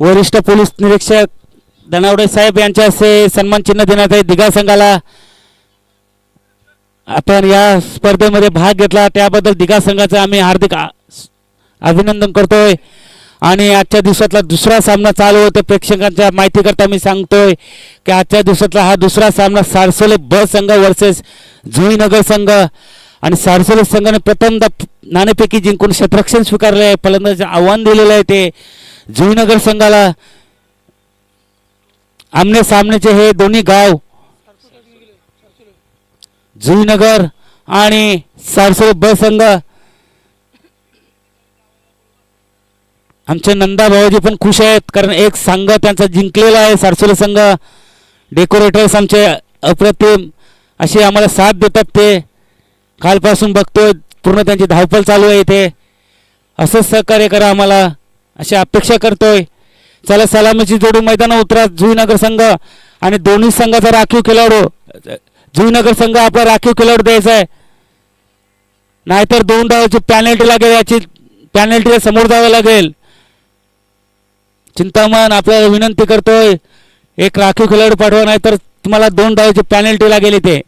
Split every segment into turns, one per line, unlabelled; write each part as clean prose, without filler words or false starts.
वरिष्ठ पोलीस निरीक्षक धनावडे साहेब यांच्या हस्ते सन्मान चिन्ह देण्यात आहे दिघा संघाला. आपण या स्पर्धेमध्ये भाग घेतला त्याबद्दल दिघा संघाचं आम्ही हार्दिक अभिनंदन करतोय. आणि आजच्या दिवसातला दुसरा सामना चालू होतो. प्रेक्षकांच्या माहितीकरता मी सांगतोय की आजच्या दिवसातला हा दुसरा सामना सारसोले ब संघ वर्सेस जुईनगर संघ. आणि सारसोले संघाने प्रथमदा नाणेफेकी जिंकून क्षेत्ररक्षण स्वीकारले आहे. फलंदाज आव्हान दिलेलं आहे ते जुईनगर संघाला. आमने सामनेचे हे दोन्ही गाव जुईनगर आणि सारसोले ब संघ. आमचे नंदा भाऊजी पण खुश आहेत कारण एक संघ त्यांचा जिंकलेला आहे. सारसोले संघ डेकोरेटर्स आमचे अप्रतिम असे आम्हाला साथ देतात. ते कालपासून बघतोय पूर्ण त्यांची धावपळ चालू आहे इथे. असंच सहकार्य करा आम्हाला अशी अपेक्षा करतोय. चला सलामीची जोडी मैदानावर उतरा जुईनगर संघ आणि दोन्ही संघाचा राखीव खेळाडू. जुईनगर संघ आपला राखीव खेळाडू द्यायचा आहे नाहीतर 2 धावाची पॅनल्टी लागेल. याची पॅनल्टीला समोर जावं लागेल. चिंतामण आपल्याला विनंती करतोय एक राखीव खेळाडू पाठवा नाहीतर तुम्हाला 2 धावाची पॅनल्टी लागेल इथे.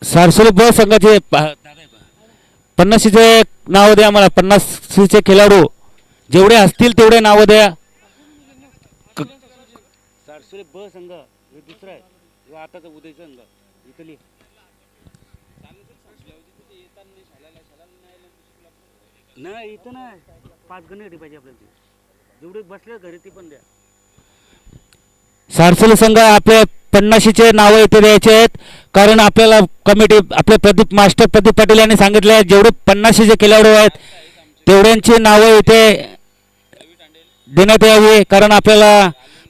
सारसोले ब संघाचे 50चे नाव द्या मला. 50चे खेळाडू जेवढे असतील तेवढे नाव द्या. सारसोले ब संघ हे दुसरा आहे आताचा उदय संघ इथली. नाही इथं नाही 5 गण पाहिजे आपल्याला. जेवढे बसले घरी ती पण द्या. सारसोले संघ आपल्या 50चे नाव इथे द्यायचे आहेत कारण आपल्याला कमिटी आपले प्रदीप मास्टर प्रदीप पाटील यांनी सांगितले जेवढे 50चे खेळाडू आहेत तेवढ्यांची नावं इथे देण्यात यावी कारण आपल्याला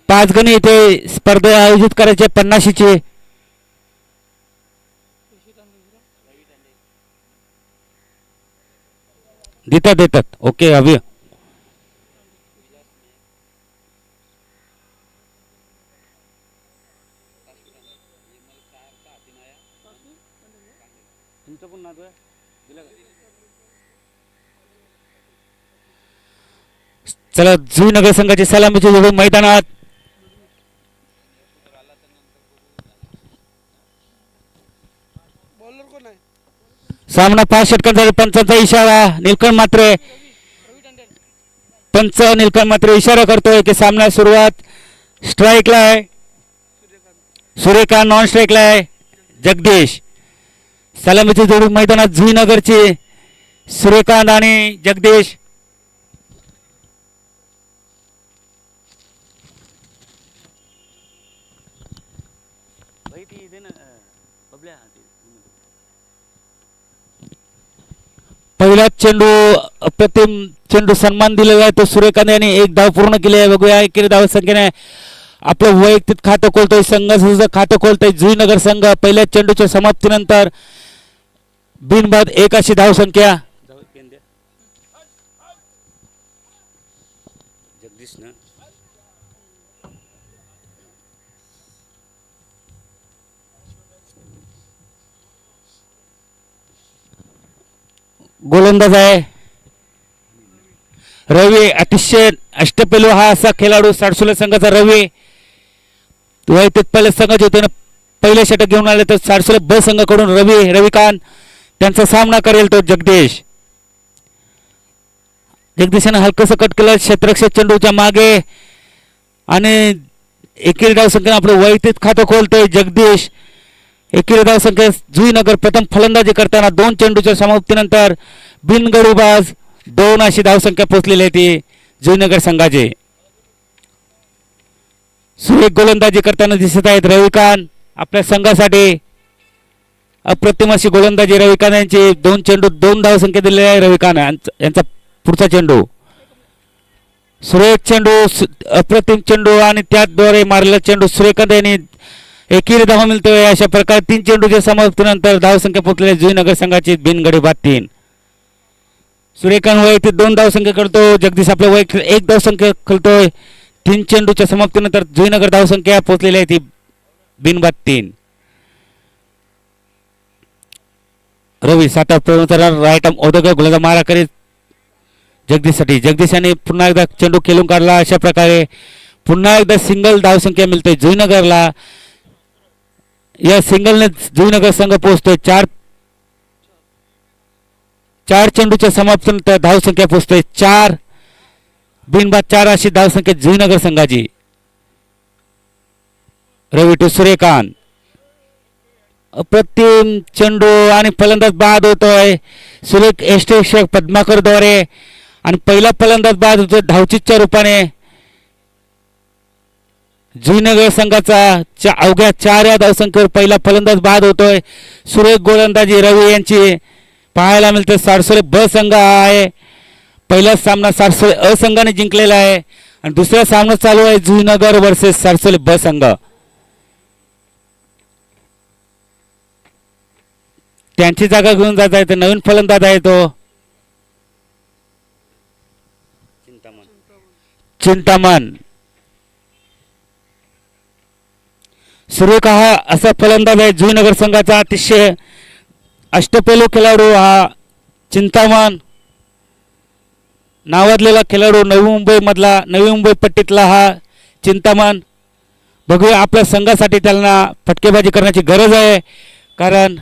5 गणी इथे स्पर्धा आयोजित करायचे 50चे. देतात ओके हवी. चला जुईनगर संघाची सलामीची जोडी मैदानात. सामना 5 षटकांचा. पंचांचा इशारा नीलकंठ मात्रे. पंच नीलकंठ मात्रे इशारा करतोय की सामना सुरुवात. स्ट्राईकला आहे सूर्यकांत, नॉन स्ट्राईकला आहे जगदीश. सलामीची जोडी मैदानात जुईनगरची सूर्यकांत आणि जगदीश. पहिलाच चेंडू अप्रतिम चेंडू सन्मान दिलेला आहे तो सूर्यकांत यांनी 1 धाव पूर्ण केली आहे. बघूया एकेरी धाव संख्येने आपलं वैयक्तिक खातं खोलतोय. संघाचं खातं खोलतोय जुईनगर संघ. पहिल्या चेंडूच्या समाप्तीनंतर बिनबाद 1 अशी धाव संख्या. जगदीश ना गोलंदाज आहे रवी. अतिशय अष्टपैलू हा असा खेळाडू सारसोले संघाचा रवी. वैयक्तिक पहिल्या संघाचे होते पहिले षटक घेऊन आले तर सारसोले ब संघाकडून रविकांत त्यांचा सामना करेल तो जगदीश. जगदीशाने हलकंसं कट केलं क्षेत्ररक्षक चेंडूच्या मागे आणि एकेरी धाव संख्येने आपलं वैयक्तिक खातं खोलतोय जगदीश. एकेरी धाव संख्या जुईनगर प्रथम फलंदाजी करताना 2 चेंडूच्या समाप्तीनंतर बिनगडूबाज 2 अशी धाव संख्या पोहोचलेली आहे ती जुईनगर संघाचे. सुरेख गोलंदाजी करताना दिसत आहेत रविकांत आपल्या संघासाठी. अप्रतिम अशी गोलंदाजी रविकांत यांची. 2 चेंडू 2 धावसंख्या दिलेली आहे रविकांत यांचा. पुढचा चेंडू सुरेख चेंडू, अप्रतिम चेंडू आणि त्याद्वारे मारलेला चेंडू सूर्यकांत यांनी एकेरी धावा मिळतोय. अशा प्रकारे 3 चेंडूच्या समाप्तीनंतर धावसंख्या पोहोचलेली जुईनगर संघाची बिनगडी बाद 3. सूर्यकांत वैयक्तिक 2 धावसंख्या करतो. जगदीश आपल्या वैयक्तिक 1 धावसंख्या खेळतोय. 3 चेंडूच्या समाप्तीनंतर जुईनगर धावसंख्या पोहोचलेली आहे ती बिनबाद 3. रवी साता राईट आर्म ओदगर गोलंदाज मारा करीत जगदीशसाठी. जगदीश यांनी पुन्हा एकदा चेंडू खेळून काढला. अशा प्रकारे पुन्हा एकदा सिंगल धावसंख्या मिळते जुईनगरला. या सिंगलने जुईनगर संघ पोहोचतोय 4 चेंडूच्या समाप्तीनंतर धावसंख्या पोहोचतोय 4. बिनबाद 4 अशी धावसंख्या जुईनगर संघाची. रवी टू सूर्यकांत. अप्रतिम चेंडू आणि फलंदाज बाद होतोय सुरेख एष्टेक्षक पद्माकर द्वारे आणि पहिला फलंदाज बाद होतोय धावचीच्या रूपाने. जुईनगर संघाचा अवघ्या 4 या धावसंख्येवर पहिला फलंदाज बाद होतोय. सुरेख गोलंदाजी रवी यांची पाहायला मिळते. सारसोले ब संघ आहे. पहिला सामना सारसोले अ संघाने जिंकलेला आहे आणि दुसरा सामना चालू आहे जुईनगर वर्सेस सारसोले ब संघ. त्यांची जागा घेऊन जात आहे. नवीन फलंदाज आहे तो चिंतामण. सुरेख हा असा फलंदाज आहे जुईनगर संघाचा. अतिशय अष्टपैलू खेळाडू हा चिंतामण नावाजलेला खेळाडू. नवी मुंबई पट्टीतला हा चिंतामण. बघूया आपल्या संघासाठी त्यांना फटकेबाजी करण्याची गरज आहे कारण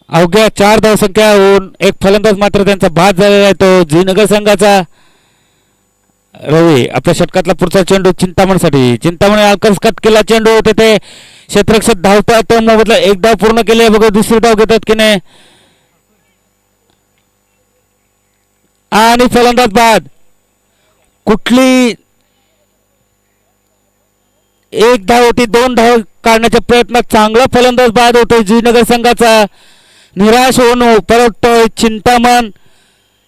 अवघ्या 4 धावसंख्या होऊन एक फलंदाज मात्र त्यांचा बाद झालेला आहे तो जुईनगर संघाचा. रवी आपल्या षटकातला पुढचा चेंडू चिंतामणसाठी. चिंतामण अलकस कट केला चेंडू होते ते क्षेत्ररक्षक धावतात. मोबदला 1 धाव पूर्ण केली. बघा दुसरी धाव घेतात की नाही आणि फलंदाज बाद. कुठली 1 धाव होती. 2 धाव काढण्याच्या प्रयत्नात चांगला फलंदाज बाद होतोय जुईनगर संघाचा. निराश होऊन परततोय चिंतामण.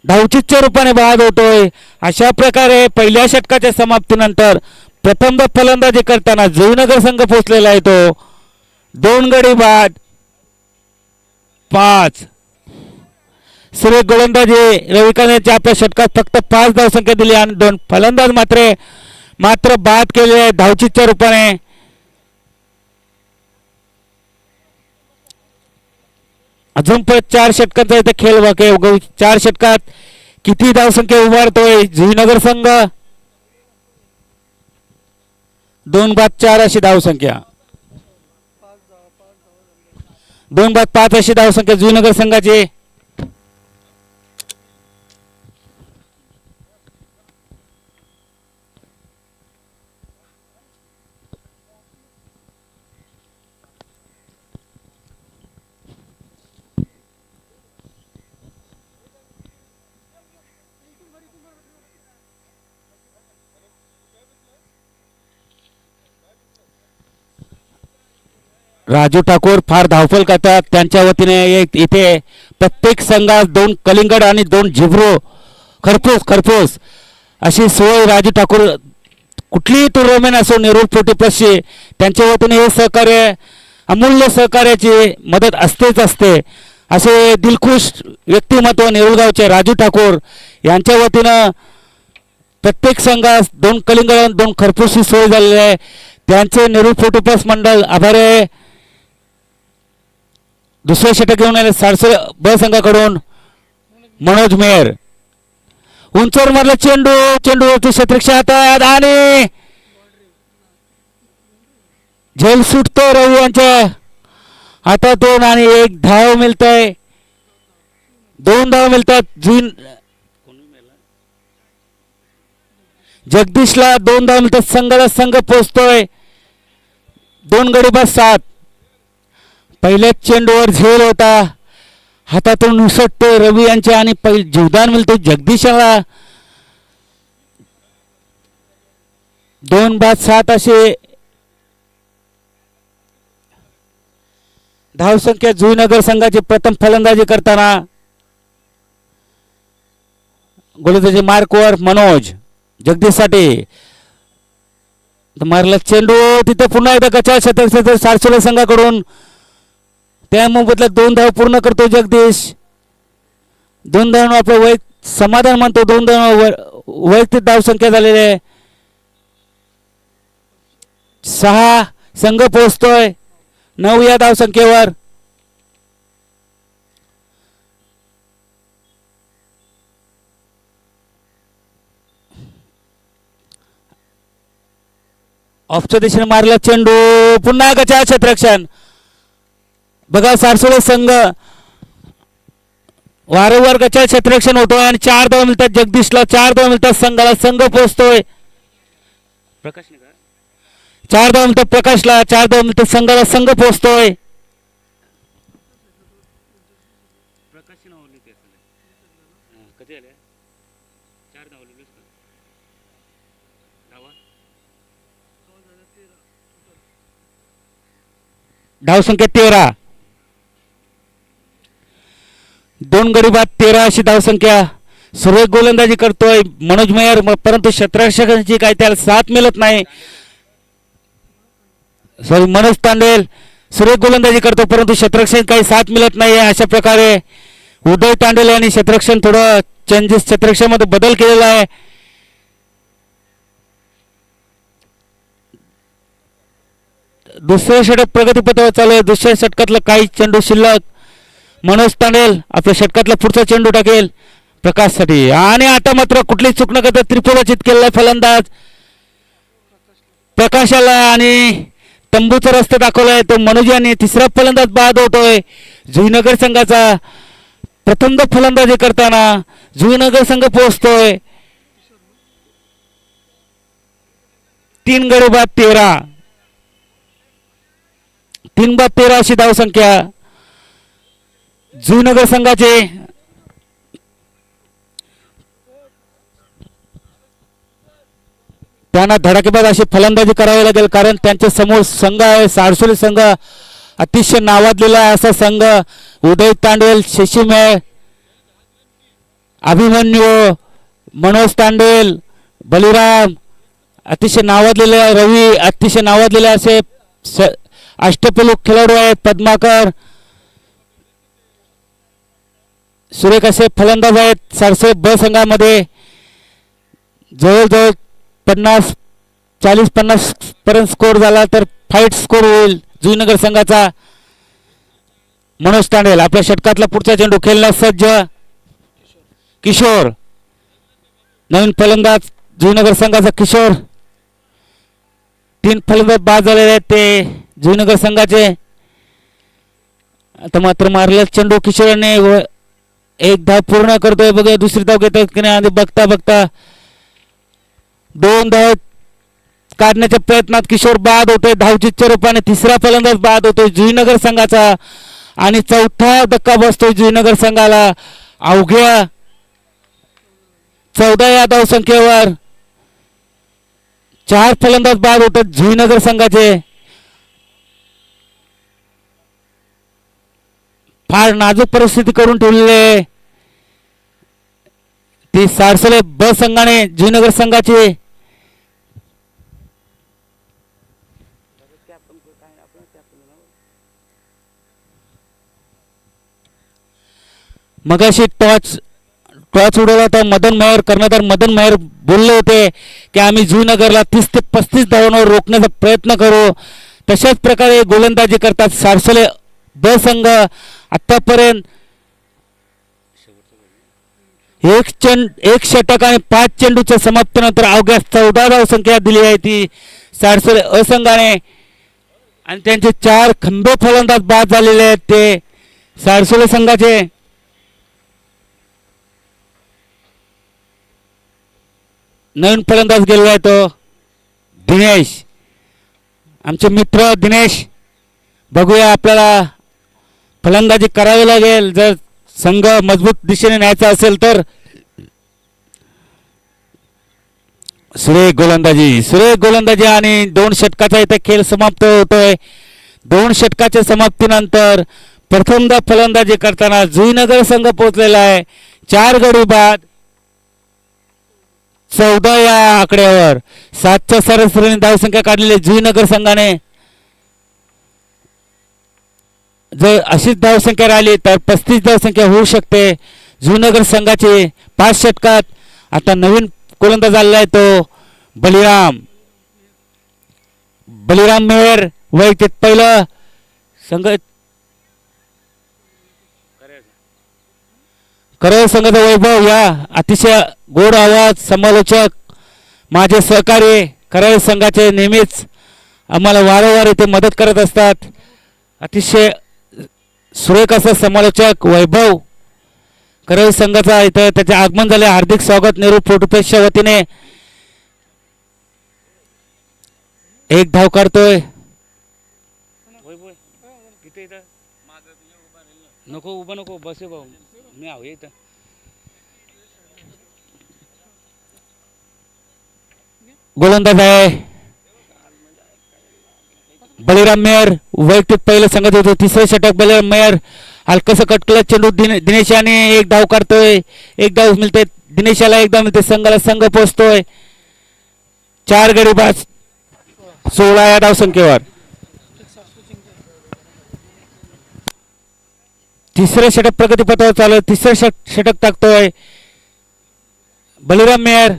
धावचीच्या रूपाने बाद होतोय. अशा प्रकारे पहिल्या षटकाच्या समाप्तीनंतर प्रथमदा फलंदाजी करताना जुईनगर संघ पोहोचलेला आहे तो 2 गडी बाद 5. सुरेख गोलंदाजी रविकांत यांच्या आपल्या षटकात फक्त 5 धावसंख्या दिली आणि 2 फलंदाज मात्र बाद केले आहे धावचीच्या रूपाने. अजून पण 4 षटकांचा इथे खेळ बाकी आहे. 4 षटकात किती धावसंख्या उभारतोय जुईनगर संघ. 2 बाद 4 अशी धावसंख्या. 2 बाद 5 अशी धावसंख्या जुईनगर संघाची. राजू ठाकूर फार धावपळ करतात. त्यांच्या वतीने इथे प्रत्येक संघात 2 कलिंगड आणि 2 झिब्रो खरपूस अशी सोय राजू ठाकूर कुठलीही टुर्नामेंट असो नेरूळ 40+ त्यांच्या वतीने हे सहकार्य अमूल्य सहकार्याची मदत असतेच असते. असे दिलखुश व्यक्तिमत्व नेरूळगावचे राजू ठाकूर यांच्या वतीनं प्रत्येक संघात 2 कलिंगड 2 खरपूसची सोय झालेली आहे. त्यांचे नेरूळ 40+ मंडळ आभारी आहे. दुसरे षटक घेऊन आले सारसोले ब संघाकडून मनोज मेहर. उंचवर मारला चेंडूवरती क्षेत्ररक्षक हातात आणि झेल सुटतो रवी यांच्या हातातून आणि 1 धाव मिळतंय. 2 धाव मिळतात. जगदीशला 2 धाव मिळतात. संघ पोचतोय 2 गडी बाद 7. पहिल्याच चेंडूवर झेल होता हातातून उसटतोय रवी यांचे आणि जीवदान मिळते जगदीशाला. 2 बाद 7 असे धावसंख्या जुईनगर संघाची प्रथम फलंदाजी करताना गोलंदाजी मार्कवर मनोज जगदीश साठी मारला चेंडू तिथे पुन्हा एकदा गचाळ शतक सारसोले संघाकडून त्या मोबदल्यात 2 धाव पूर्ण करतो जगदीश 2 धाव आपलं समाधान मानतो 2 धाव वैयक्तिक धावसंख्या झालेली आहे 6 संघ पोहोचतोय 9 या धावसंख्येवर ऑफच्या दिशेने मारला चेंडू पुन्हा गचाळ क्षेत्ररक्षण बघा सारसोळे संघ वारंवार गचाळ क्षेत्ररक्षण होतोय आणि 4 धाव मिळतात जगदीशला 4 धाव मिळतात संघाला संघ पोहोचतोय प्रकाश 4 धाव मिळतात प्रकाशला 4 धाव मिळतात संघाला संघ पोहोचतोय धावसंख्या 13 2 गडी बाद 13 अशी धावसंख्या सुरेख गोलंदाजी करतोय मनोज मेयर परंतु क्षेत्ररक्षकांची काही त्याला साथ मिळत नाही सॉरी मनोज तांडेल सुरेख गोलंदाजी करतो परंतु क्षेत्ररक्षण काही साथ मिळत नाही अशा प्रकारे उदय तांडेल यांनी क्षेत्ररक्षण थोडं चेंजेस क्षेत्ररक्षणामध्ये बदल केलेला आहे दुसऱ्या षटक प्रगतीपथावर चालू आहे दुसऱ्या षटकातलं काही चेंडू शिल्लक मनोज तांडेल आपल्या षटकातला पुढचा चेंडू टाकेल प्रकाशसाठी आणि आता मात्र कुठलीच चूक न करता त्रिफुलाचित केलेला फलंदाज प्रकाशाला आणि तंबूचा रस्ता दाखवलाय तो मनोज यांनी तिसरा फलंदाज बाद होतोय जुईनगर संघाचा प्रथमदा फलंदाजी करताना जुईनगर संघ पोहोचतोय 3 गडी बाद 13 3 बाद 13 अशी धावसंख्या जुईनगर संघाचे त्यांना धडाकेबाज अशी फलंदाजी करावी लागेल कारण त्यांच्या समोर संघ आहे सारसोली संघ अतिशय नावाजलेला असा संघ उदय तांडेल शशीमेळ अभिमन्यू मनोज तांडेल बलिराम अतिशय नावाजलेले रवी अतिशय नावाजलेले असे अष्टपैलू खेळाडू आहेत पद्माकर सुरेख असे फलंदाज आहेत सारसोली ब संघामध्ये जवळजवळ 40-50 पर्यंत स्कोर झाला तर फाईट स्कोर होईल जुईनगर संघाचा मनोज तांडेल आपल्या षटकातला पुढचा चेंडू खेळण्यास सज्ज किशोर नवीन फलंदाज जुईनगर संघाचा किशोर 3 फलंदाज बाद झालेले आहेत ते जुईनगर संघाचे आता मात्र मारलेला चेंडू किशोरने 1 धाव पूर्ण करतोय बघा दुसरी धाव घेतोय की नाही आणि बघता बघता 2 धाव काढण्याच्या प्रयत्नात किशोर बाद होतोय धावचीच्या रूपाने तिसरा फलंदाज बाद होतोय जुईनगर संघाचा आणि चौथा धक्का बसतोय जुईनगर संघाला अवघ्या 14 या धावसंख्येवर 4 फलंदाज बाद होतात जुईनगर संघाचे फार नाजूक परिस्थिती करून ठेवलेली ती सारसोले ब संघाने जुईनगर संघाची मगाशी टॉच उडवला होता मदन मेहर कर्णधार मदन मेहर बोलले होते की आम्ही जुईनगरला 30 ते 35 धावांवर रोखण्याचा प्रयत्न करू तशाच प्रकारे गोलंदाजी करतात सारसोले ब संघ आतापर्यंत एक षटक आणि 5 चेंडूच्या समाप्तीनंतर अवघ्या 14 धावसंख्या दिली आहे ती सारसोले असंघाने आणि त्यांचे 4 खंबे फलंदाज बाद झालेले आहेत ते सारसोले संघाचे नवीन फलंदाज गेलेला आहे तो दिनेश आमचे मित्र दिनेश बघूया आपल्याला फलंदाजी करावी लागेल जर संघ मजबूत दिशेने न्यायचा असेल तर सुरेख गोलंदाजी आणि 2 षटकाचा इथे खेळ समाप्त होतोय 2 षटकाच्या समाप्तीनंतर प्रथमदा फलंदाजी करताना जुईनगर संघ पोहोचलेला आहे 4 गडी बाद 14 या आकड्यावर. 7च्या सरासरीने धावसंख्या काढलेली जुईनगर संघाने. जर अशीच धावसंख्या राहिली तर 35 धावसंख्या होऊ शकते जुईनगर संघाची 5 षटकात. आता नवीन गोलंदाज आलेला आहे तो बलिराम मेहर. वैयक्तिक पहिलं संघ करळ संघाचा वैभव. या अतिशय गोड आवाज समालोचक माझे सहकारी करळ संघाचे नेहमीच आम्हाला वारंवार इथे मदत करत असतात. अतिशय सुरेख असं समालोचक वैभव करळ संघाचा इथं त्याचे आगमन झाले. हार्दिक स्वागत नेहरू फोटोपेशच्या वतीने. एक धाव काढतोय. नको उभा नको बसे भाऊ मी आहो इथं. गोलंदाज आहे बलिराम मेहर. वैयक्तिक पहिलं संघात होतो. 3रं षटक बलिराम मेहर. हलकस कटकला चेंडू दिनेश याने एक धाव काढतोय. एक धाव मिळते दिनेशाला. एक धाव मिळते संघाला. संघ पोहोचतोय 4 गडी बाद 16 या धावसंख्येवर. 3रं षटक प्रगतीपथावर चालू. 3रं षटक टाकतोय बलिराम मेहर.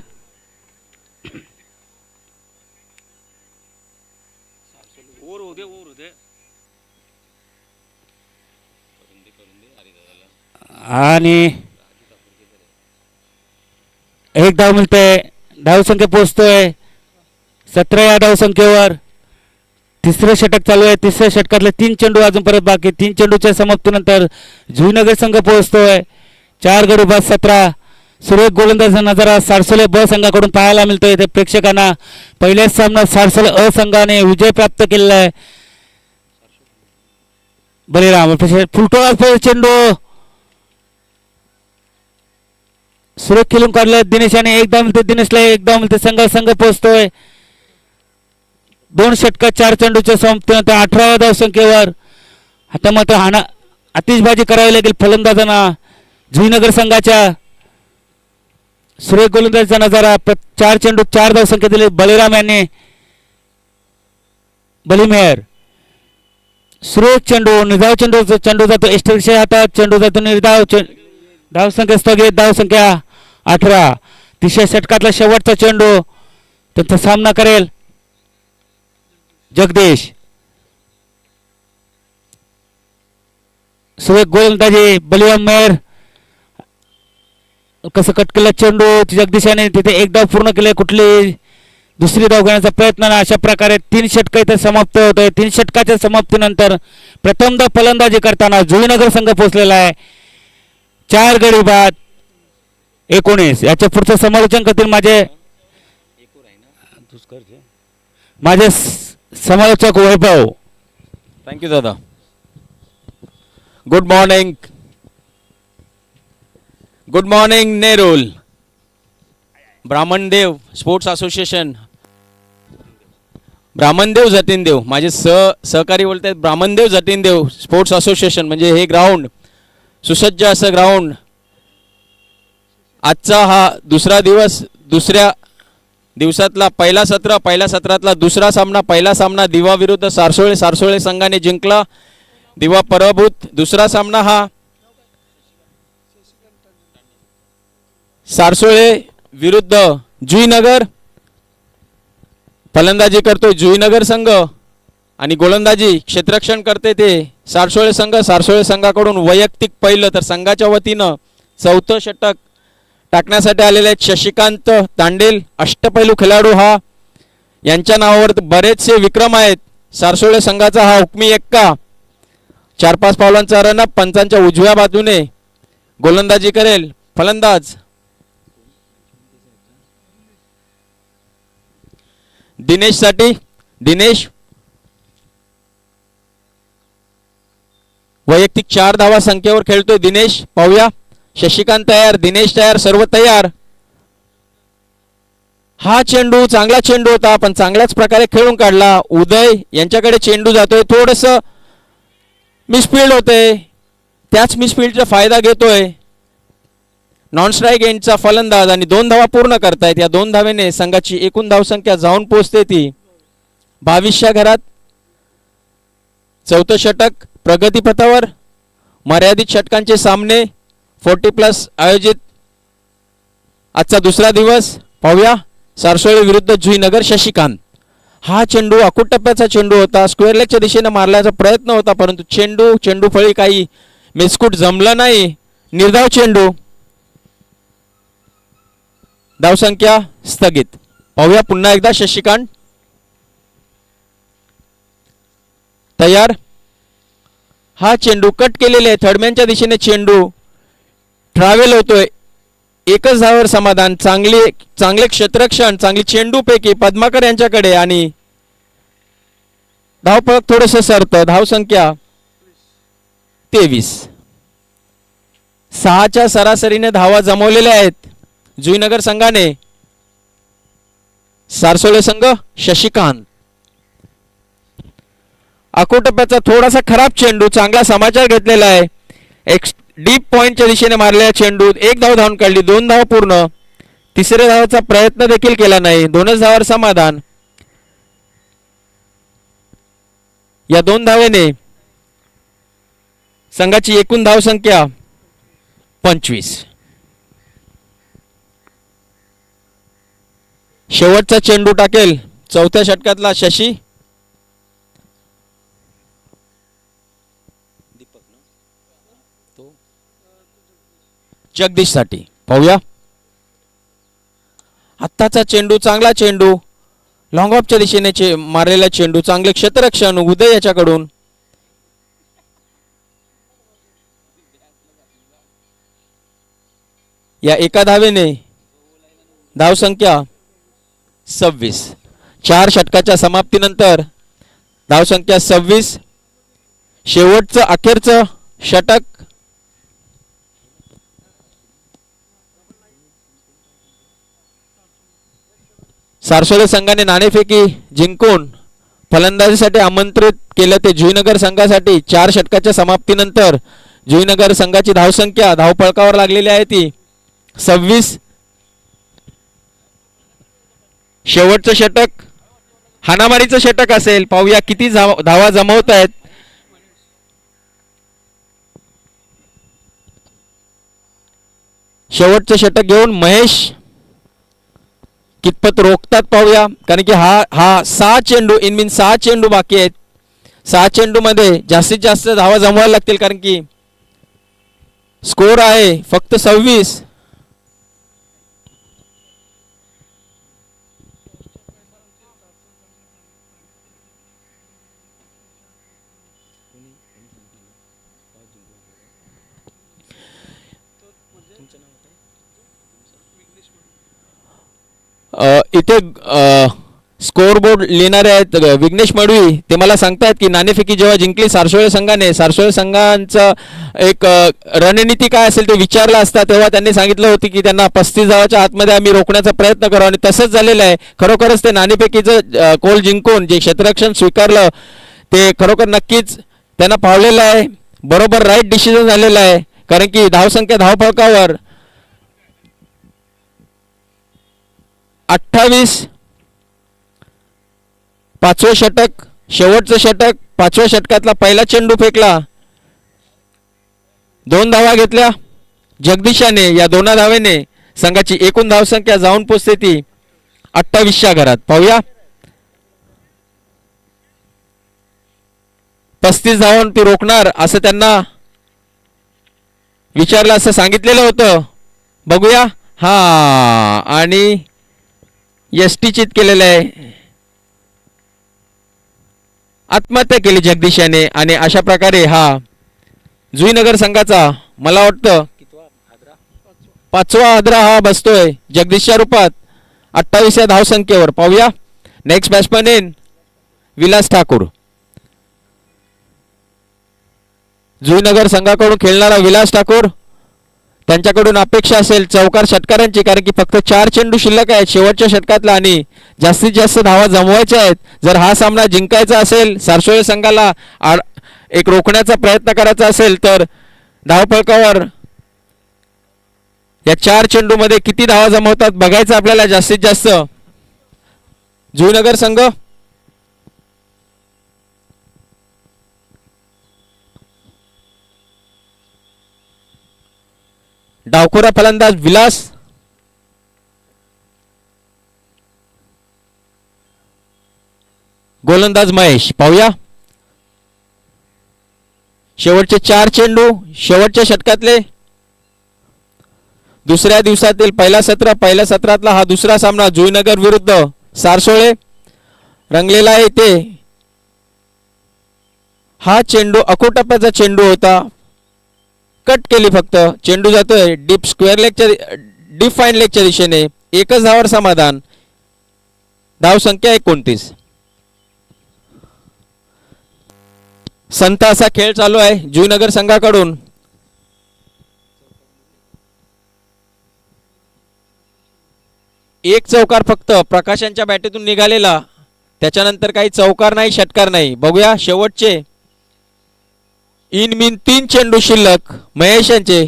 आणि एक धाव मिळते. धावसंख्या पोहोचतोय 17 या धावसंख्येवर. 3रं षटक चालू आहे. 3रं षटकातले 3 चेंडू अजून परत बाकी. 3 चेंडूच्या समाप्तीनंतर जुईनगर संघ पोहोचतोय 4 गडी बाद 17. सुरेख गोलंदाज नजारा सारसोले ब संघाकडून पाहायला मिळतोय. ते प्रेक्षकांना पहिल्याच सामन्यात सारसोले अ संघाने विजय प्राप्त केलेला आहे. बलिराम फुलटोळा चेंडू सुरेख खेळून काढलं दिनेशाने. एक धाव मिळते दिनेशला. एक धाव मिळते संघ पोहोचतोय 2 षटकात 4 चेंडूच्या समाप्तीनंतर 18व्या धावसंख्येवर. आता मात्र आतिषबाजी करावी लागेल फलंदाजांना जुईनगर संघाच्या. सुरेख गोलंदाजीचा नजारा. 4 चेंडू 4 धावसंख्या दिली बलिराम यांनी. बलिमेहर सुरेख चेंडू निर्धाव चेंडू जातो एस्टरच्या हातात. चेंडू जातो निर्धाव. धावसंख्या स्थगित. धावसंख्या 18. 300 षटकातला शेवटचा चेंडू. त्यांचा सामना करेल जगदीश. सुरेख गोलंदाजी बलिराम मेहर. कसं कट केलं चेंडू जगदीशाने. तिथे एक धाव पूर्ण केले. कुठली दुसरी धाव घेण्याचा प्रयत्न ना. अशा प्रकारे 3 षटक इथे समाप्त होतोय. 3 षटकाच्या समाप्तीनंतर प्रथमदा फलंदाजी करताना जुईनगर संघ पोहोचलेला आहे 4 गडी बाद 19. याचे पुढचं समालोचन करतील माझे समालोचक वैभव.
थँक्यू दादा. Good morning Nerul Brahmandev sports association. Brahmandev Jatindev माझे सहकारी बोलत आहेत. ब्राह्मणदेव जतीनदेव स्पोर्ट्स असोसिएशन म्हणजे हे ग्राउंड सुसज्ज असं ग्राउंड. आजचा हा दुसरा दिवस. दुसऱ्या दिवसातला पहिल्या सत्रातला दुसरा सामना. पहिला सामना दिवा विरुद्ध सारसोळे संघाने जिंकला. दिवा पराभूत. दुसरा सामना हा सारसोळे विरुद्ध जुईनगर. फलंदाजी करतोय जुईनगर संघ आणि गोलंदाजी क्षेत्ररक्षण करते ते सारसोळे संघ. सारसोळे संघाकडून वैयक्तिक पहिलं तर संघाच्या वतीनं 4थं षटक टाकण्यासाठी आलेले आहेत शशिकांत तांडेल. अष्टपैलू खेळाडू हा. यांच्या नावावर बरेचसे विक्रम आहेत. सारसोळे संघाचा हा हुकमी एक्का. 4-5 पावलांचा रनअप. पंचांच्या उजव्या बाजूने गोलंदाजी करेल फलंदाज दिनेशसाठी. दिनेश वैयक्तिक 4 धावा संख्येवर खेळतोय दिनेश. पाहूया शशिकांत तयार. दिनेश तयार. सर्व तयार. हा चेंडू चांगला चेंडू होता, पण चांगल्याच प्रकारे खेळून काढला. उदय यांच्याकडे चेंडू जातोय, थोडस मिसफिल्ड होते, त्याच मिसफिल्डचा फायदा घेतोय नॉन स्ट्राईक एंडचा फलंदाज आणि 2 धावा पूर्ण करतायत. या 2 धावेने संघाची एकूण धावसंख्या जाऊन पोहोचते ती 22च्या घरात. चौथं षटक प्रगतीपथावर. मर्यादित षटकांचे सामने 40+ आयोजित आजचा दुसरा दिवस. पाहूया सारसोळी विरुद्ध जुईनगर. शशिकांत. हा चेंडू अकुट टप्प्याचा चेंडू होता, स्क्वेअर लेगच्या दिशेने मारण्याचा प्रयत्न होता, परंतु चेंडू फळी काही मेस्कूट जमलं नाही. निर्धाव चेंडू. धावसंख्या स्थगित. पाहूया पुन्हा एकदा शशिकांत. तयार. हा चेंडू कट केलेले आहे, थर्डमॅनच्या दिशेने चेंडू ट्रॅव्हल होतोय. एकच धावावर समाधान. चांगले क्षेत्ररक्षण, चांगली चेंडूपैकी पद्माकर यांच्याकडे आणि धावपळक थोडस सरतं. धावसंख्या 23. 6च्या सरासरीने धावा जमवलेल्या आहेत जुईनगर संघाने. सारसोळे संघ. शशिकांत. अकोटप्प्याचा थोडासा खराब चेंडू, चांगला समाचार घेतलेला आहे. एक डीप पॉइंटच्या दिशेने मारलेल्या चेंडूत 1 धाव धावून काढली. 2 धाव पूर्ण. तिसऱ्या धावाचा प्रयत्न देखील केला नाही. 2च धावावर समाधान. या 2 धावेने संघाची एकूण धावसंख्या 25. शेवटचा चेंडू टाकेल चौथ्या षटकातला शशी. जगदीश साठी. पाहूया. आत्ताचा चेंडू चांगला चेंडू, लॉंग ऑफच्या दिशेने मारलेला चेंडू, चांगले क्षेत्ररक्षण उदय याच्याकडून. या एका धावेने धावसंख्या 26. 4 षटकाच्या समाप्तीनंतर धावसंख्या 26. शेवटचं अखेरचं षटक. सारसोळे संघाने नाणेफेकी जिंकून फलंदाजीसाठी आमंत्रित केलं ते जुईनगर संघासाठी. 4 षटकाच्या समाप्तीनंतर जुईनगर संघाची धावसंख्या धावपळकावर लागलेली आहे ती 26. शेवटचं षटक हाणामारीचं षटक असेल. पाहूया किती धावा जमवत आहेत. शेवटचं षटक घेऊन महेश कितपत रोखतात पाहूया, कारण की हा 6 चेंडू इन मीन 6 चेंडू बाकी आहेत. 6 चेंडू मध्ये जास्तीत जास्त धावा जमवायला लागतील, कारण की स्कोर आहे फक्त 26. इथे स्कोर बोर्ड लिहिणारे आहेत विघ्नेश मडवी. ते मला सांगतायत की नाणेफेकी जेव्हा जिंकली सारसोळे संघाने, सारसोळे संघांचं एक रणनीती काय असेल ते विचारलं असता, तेव्हा त्यांनी सांगितलं होतं की त्यांना 35 धावाच्या आतमध्ये आम्ही रोखण्याचा प्रयत्न करू, आणि तसंच झालेलं आहे. खरोखरच ते नाणेफेकीचं कोल जिंकून जे क्षेत्ररक्षण स्वीकारलं ते खरोखर नक्कीच त्यांना पावलेलं आहे. बरोबर राईट डिसिजन झालेलं आहे, कारण की धावसंख्या धावफलकावर 28. 5वं षटक, शेवटचं षटक. 5व्या षटकातला पहिला चेंडू फेकला, 2 धावा घेतल्या जगदीशाने. या 2 धावेने संघाची एकूण धावसंख्या जाऊन पोचते ती 28च्या घरात. पाहूया. 35 धावांवर ती रोखणार असं त्यांना विचारलं, असं सांगितलेलं होतं. बघूया. हा, आणि एसटी चित केलेलं आहे. आत्महत्या केली जगदीशाने, आणि अशा प्रकारे हा जुईनगर संघाचा मला वाटतं 5वा आदरा हा बसतोय जगदीशच्या रूपात 28व्या धावसंख्येवर. पाहूया. Next batsman in Vilas Thakur. Juinagar संघाकडून खेळणारा विलास ठाकूर त्यांच्याकडून अपेक्षा असेल चौकार षटकारांची, कारण की फक्त 4 चेंडू शिल्लक आहेत शेवटच्या षटकातला आणि जास्तीत जास्त धावा जमवायच्या आहेत. जर हा सामना जिंकायचा असेल, सारसोळे संघाला एक रोखण्याचा प्रयत्न करायचा असेल, तर धावफलकावर या 4 चेंडूमध्ये किती धावा जमवतात बघायचं आपल्याला जास्तीत जास्त. जुईनगर संघ डावखोरा फलंदाज विलास, गोलंदाज महेश. पाहूया शेवटचे 4 चेंडू शेवटच्या षटकातले. दुसऱ्या दिवसातील पहिला सत्रातला हा दुसरा सामना जुईनगर विरुद्ध सारसोळे रंगलेला आहे. ते हा चेंडू अकोटप्प्याचा चेंडू होता, कट केली फक्त. चेंडू जातोय डीप फाईन लेगच्या दिशेने. एकच धावावर समाधान. धाव संख्या 29. संत असा खेळ चालू आहे जुईनगर संघाकडून. एक चौकार फक्त प्रकाशांच्या बॅटेतून निघालेला, त्याच्यानंतर काही चौकार नाही, षटकार नाही. बघूया शेवटचे इन मिन 3 चेंडू शिल्लक महेश यांचे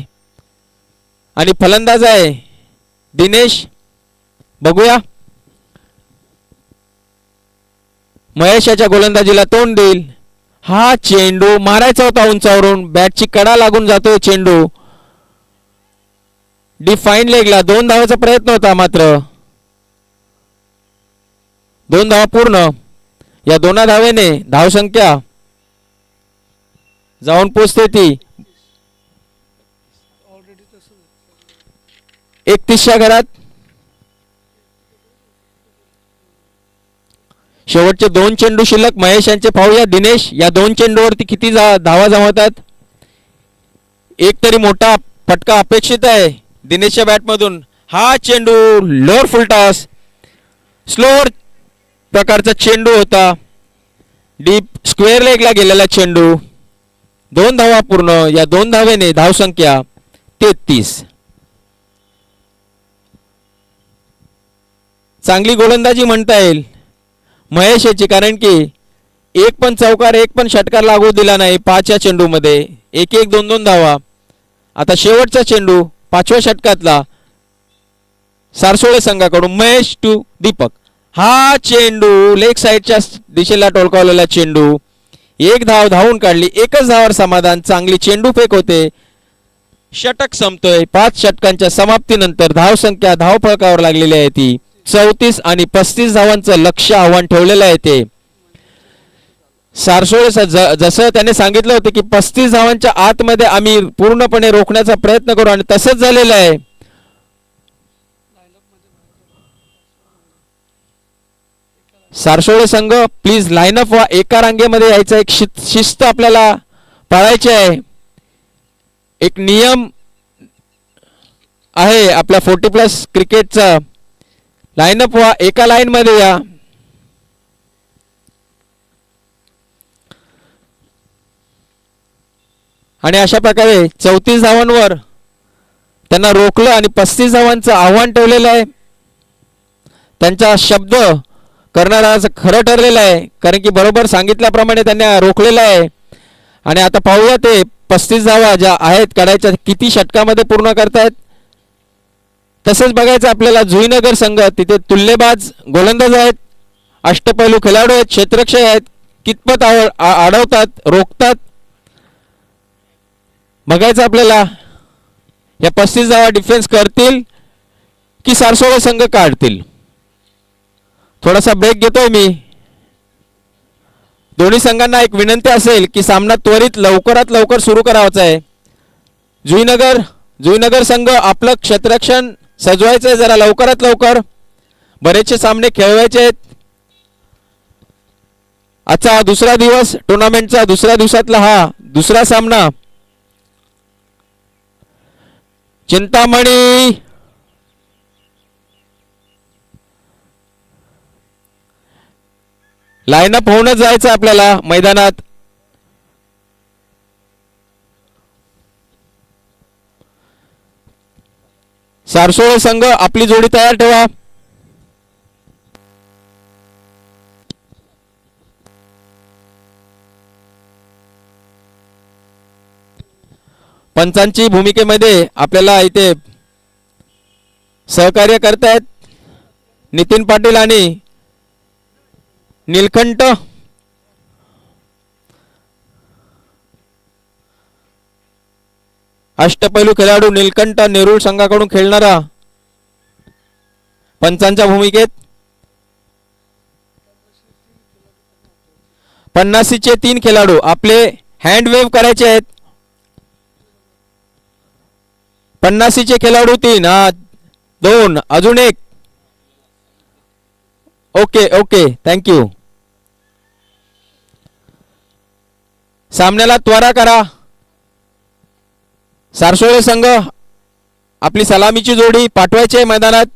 आणि फलंदाज आहे दिनेश. बघूया महेश याच्या गोलंदाजीला तोंड देईल. हा चेंडू मारायचा होता उंचावरून, बॅटची कडा लागून जातोय चेंडू. डिफाईन लेगला 2 धावाचा प्रयत्न होता, मात्र 2 धावा पूर्ण. या 2 धावेने धावसंख्या जाऊन पोचते ती 31च्या घरात. शेवटचे 2 चेंडू शिल्लक महेश यांचे. पाहूया दिनेश या 2 चेंडूवरती किती धावा जमवतात. एक तरी मोठा फटका अपेक्षित आहे दिनेशच्या बॅटमधून. हा चेंडू लोअर फुलटॉस स्लोअर प्रकारचा चेंडू होता, डीप स्क्वेअर लेगला गेलेला चेंडू. 2 धावा पूर्ण. या 2 धावेने धावसंख्या 33. चांगली गोलंदाजी म्हणता येईल महेश याची, कारण की एक पण चौकार एक पण षटकार लागू दिला नाही 5 या चेंडूमध्ये. 1-1 2-2 धावा. आता शेवटचा चेंडू 5व्या षटकातला सारसोळे संघाकडून महेश टू दीपक. हा चेंडू लेग साईडच्या दिशेला टोलकावलेला चेंडू. 1 धाव धावून काढली, एकच धावावर समाधान. चांगली चेंडू फेक होते. षटक संपतोय. 5 षटकांच्या समाप्तीनंतर धावसंख्या धावफलकावर लागलेली आहे ती 34 आणि 35 धावांचं लक्ष्य आव्हान ठेवलेलं आहे. ते सारसोळे जसं त्याने सांगितलं होतं की 35 धावांच्या आतमध्ये आम्ही पूर्णपणे रोखण्याचा प्रयत्न करू, आणि तसंच झालेलं आहे. सारसोळे संघ प्लीज लाईनअप व्हा. एका रांगेमध्ये यायचं. एक शिस्त आपल्याला पाळायची आहे. एक नियम आहे आपल्या 40+ क्रिकेटचा. लाईनअप व्हा, एका लाईन मध्ये या. आणि अशा प्रकारे 34 धावांवर त्यांना रोखलं आणि 35 धावांचं आव्हान ठेवलेलं आहे. त्यांचा शब्द करणारा खरं ठरलेलं आहे, कारण की बरोबर सांगितल्याप्रमाणे त्यांना रोखलेलं आहे. आणि आता पाहूया ते 35 धावा ज्या आहेत काढायच्या किती षटकामध्ये पूर्ण करतायत. तसेच बघायचं आपल्याला जुईनगर संघ, तिथे तुल्यबाज गोलंदाज आहेत, अष्टपैलू खेळाडू आहेत, क्षेत्ररक्षक आहेत. कितपत अडवतात, रोखतात बघायचं आपल्याला. या 35 धावा डिफेन्स करतील की सारसोळे संघ काढतील. थोडासा ब्रेक घेतोय मी. दोन्ही संघांना एक विनंती असेल की सामना त्वरित लवकरात लवकर सुरू करावाचा आहे. जुईनगर संघ आपलं क्षेत्ररक्षण सजवायचं आहे जरा लवकरात लवकर. बरेचसे सामने खेळवायचे आहेत. आजचा दुसरा दिवस टुर्नामेंटचा, दुसऱ्या दिवसातला हा दुसरा सामना. चिंतामणी लाईनअप होऊनच जायचं आपल्याला मैदानात. सारसोळे संघ आपली जोडी तयार ठेवा. पंचांची भूमिकेमध्ये आपल्याला इथे सहकार्य करतायत नितीन पाटील आणि नीलकंठ. अष्टपैलू खेळाडू नीलकंठ नेरूळ संघाकडून खेळणारा पंचांच्या भूमिकेत. 50चे 3 खेळाडू आपले हँड वेव्ह करायचे आहेत. 50चे खेळाडू 3 2 अजून एक. Okay okay thank you. सामन्याला त्वरा करा. सारसोळे संघ आपली सलामीची जोडी पाठवायची आहे मैदानात.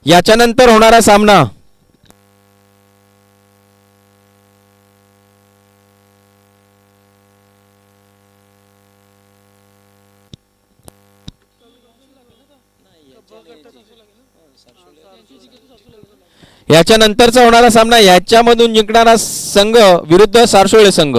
याच्यानंतर होणारा सामना याच्यानंतरचा होणारा सामना याच्यामधून जिंकणारा संघ विरुद्ध सारसोळे संघ.